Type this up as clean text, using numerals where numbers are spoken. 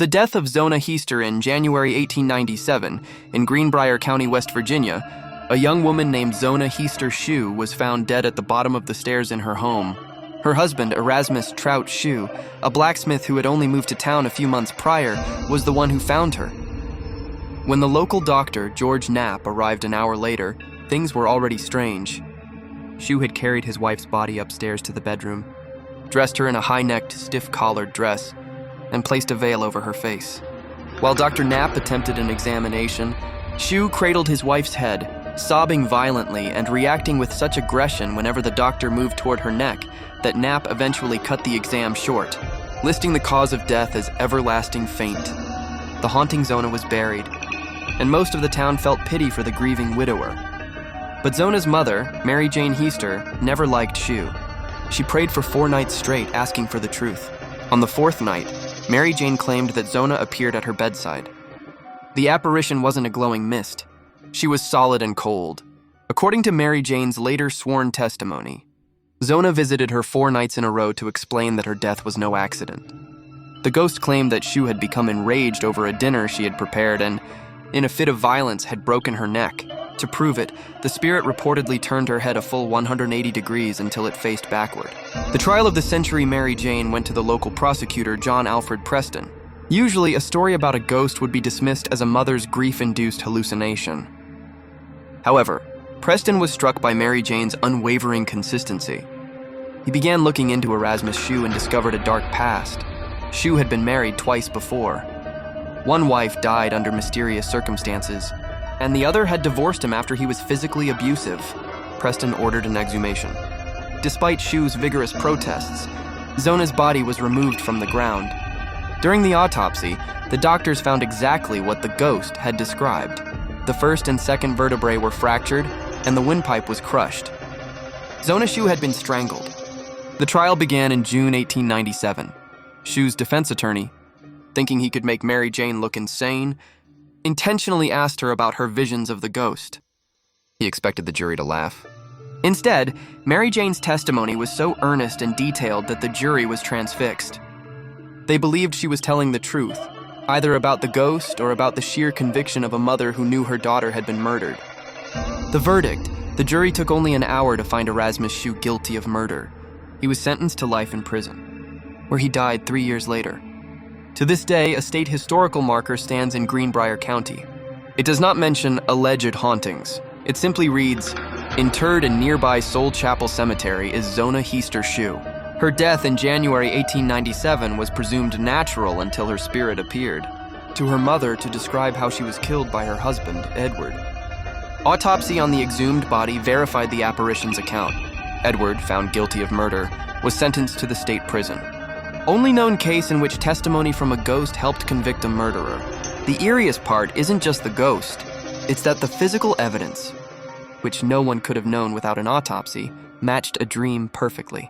The death of Zona Heaster in January 1897 in Greenbrier County, West Virginia, a young woman named Zona Heaster Shue was found dead at the bottom of the stairs in her home. Her husband, Erasmus Trout Shue, a blacksmith who had only moved to town a few months prior, was the one who found her. When the local doctor, George Knapp, arrived an hour later, things were already strange. Shue had carried his wife's body upstairs to the bedroom, dressed her in a high-necked, stiff-collared dress, and placed a veil over her face. While Dr. Knapp attempted an examination, Shue cradled his wife's head, sobbing violently and reacting with such aggression whenever the doctor moved toward her neck that Knapp eventually cut the exam short, listing the cause of death as everlasting faint. The haunting Zona was buried, and most of the town felt pity for the grieving widower. But Zona's mother, Mary Jane Heaster, never liked Shue. She prayed for 4 nights straight, asking for the truth. On the 4th night, Mary Jane claimed that Zona appeared at her bedside. The apparition wasn't a glowing mist. She was solid and cold. According to Mary Jane's later sworn testimony, Zona visited her 4 nights in a row to explain that her death was no accident. The ghost claimed that Shue had become enraged over a dinner she had prepared and, in a fit of violence, had broken her neck. To prove it, the spirit reportedly turned her head a full 180 degrees until it faced backward. The trial of the century Mary Jane went to the local prosecutor, John Alfred Preston. Usually, a story about a ghost would be dismissed as a mother's grief-induced hallucination. However, Preston was struck by Mary Jane's unwavering consistency. He began looking into Erasmus Shue and discovered a dark past. Shue had been married twice before. One wife died under mysterious circumstances, and the other had divorced him after he was physically abusive. Preston ordered an exhumation. Despite Shue's vigorous protests, Zona's body was removed from the ground. During the autopsy, the doctors found exactly what the ghost had described. The 1st and 2nd vertebrae were fractured, and the windpipe was crushed. Zona Shue had been strangled. The trial began in June 1897. Shue's defense attorney, thinking he could make Mary Jane look insane, intentionally asked her about her visions of the ghost. He expected the jury to laugh. Instead, Mary Jane's testimony was so earnest and detailed that the jury was transfixed. They believed she was telling the truth, either about the ghost or about the sheer conviction of a mother who knew her daughter had been murdered. The verdict: the jury took only an hour to find Erasmus Shue guilty of murder. He was sentenced to life in prison, where he died 3 years later. To this day, a state historical marker stands in Greenbrier County. It does not mention alleged hauntings. It simply reads, "Interred in nearby Soul Chapel Cemetery is Zona Heaster Shue. Her death in January 1897 was presumed natural until her spirit appeared to her mother to describe how she was killed by her husband, Edward." Autopsy on the exhumed body verified the apparition's account. Edward, found guilty of murder, was sentenced to the state prison. Only known case in which testimony from a ghost helped convict a murderer. The eeriest part isn't just the ghost, it's that the physical evidence, which no one could have known without an autopsy, matched a dream perfectly.